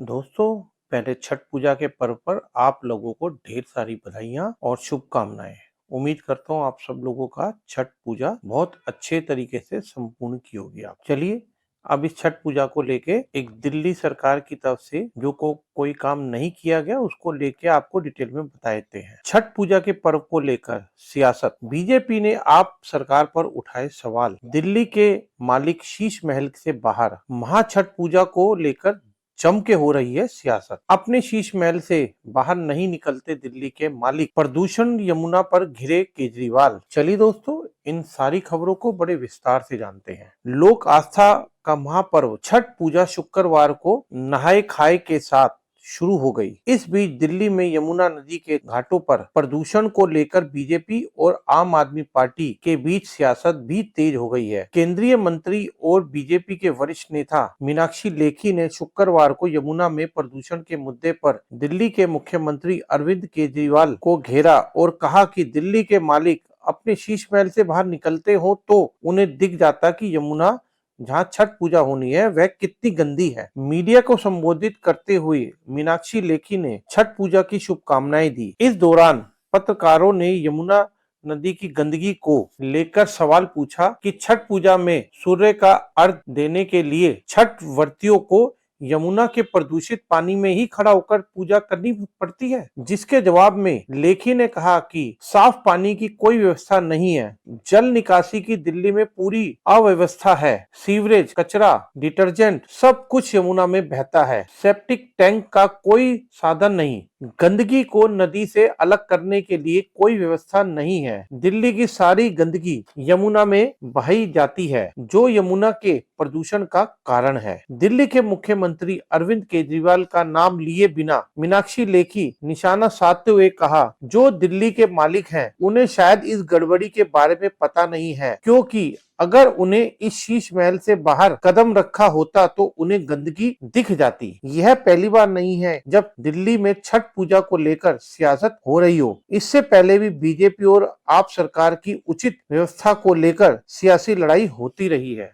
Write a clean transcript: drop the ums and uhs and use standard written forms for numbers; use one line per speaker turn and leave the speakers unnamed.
दोस्तों, पहले छठ पूजा के पर्व पर आप लोगों को ढेर सारी बधाइयाँ और शुभकामनाएं। उम्मीद करता हूँ आप सब लोगों का छठ पूजा बहुत अच्छे तरीके से संपूर्ण की होगी। आप चलिए अब इस छठ पूजा को लेके एक दिल्ली सरकार की तरफ से जो कोई काम नहीं किया गया उसको लेके आपको डिटेल में बता देते हैं। छठ पूजा के पर्व को लेकर सियासत, बीजेपी ने आप सरकार पर उठाए सवाल। दिल्ली के मालिक शीश महल से बाहर महा छठ पूजा को लेकर जम के हो रही है सियासत। अपने शीश महल से बाहर नहीं निकलते दिल्ली के मालिक, प्रदूषण यमुना पर घिरे केजरीवाल। चलिए दोस्तों, इन सारी खबरों को बड़े विस्तार से जानते हैं। लोक आस्था का महापर्व छठ पूजा शुक्रवार को नहाए खाए के साथ शुरू हो गई। इस बीच दिल्ली में यमुना नदी के घाटों पर प्रदूषण को लेकर बीजेपी और आम आदमी पार्टी के बीच सियासत भी तेज हो गई है। केंद्रीय मंत्री और बीजेपी के वरिष्ठ नेता मीनाक्षी लेखी ने शुक्रवार को यमुना में प्रदूषण के मुद्दे पर दिल्ली के मुख्यमंत्री अरविंद केजरीवाल को घेरा और कहा कि दिल्ली के मालिक अपने शीश महल से बाहर निकलते हो तो उन्हें दिख जाता कि यमुना जहाँ छठ पूजा होनी है वह कितनी गंदी है। मीडिया को संबोधित करते हुए मीनाक्षी लेखी ने छठ पूजा की शुभकामनाएं दी। इस दौरान पत्रकारों ने यमुना नदी की गंदगी को लेकर सवाल पूछा कि छठ पूजा में सूर्य का अर्घ देने के लिए छठ व्रतियों को यमुना के प्रदूषित पानी में ही खड़ा होकर पूजा करनी पड़ती है, जिसके जवाब में लेखी ने कहा कि साफ पानी की कोई व्यवस्था नहीं है। जल निकासी की दिल्ली में पूरी अव्यवस्था है। सीवरेज, कचरा, डिटर्जेंट सब कुछ यमुना में बहता है। सेप्टिक टैंक का कोई साधन नहीं। गंदगी को नदी से अलग करने के लिए कोई व्यवस्था नहीं है। दिल्ली की सारी गंदगी यमुना में बहाई जाती है, जो यमुना के प्रदूषण का कारण है। दिल्ली के मुख्यमंत्री अरविंद केजरीवाल का नाम लिए बिना मीनाक्षी लेखी निशाना साधते हुए कहा, जो दिल्ली के मालिक हैं उन्हें शायद इस गड़बड़ी के बारे में पता नहीं है, क्योंकि अगर उन्हें इस शीश महल से बाहर कदम रखा होता तो उन्हें गंदगी दिख जाती। यह पहली बार नहीं है जब दिल्ली में छठ पूजा को लेकर सियासत हो रही हो। इससे पहले भी बीजेपी और आप सरकार की उचित व्यवस्था को लेकर सियासी लड़ाई होती रही है।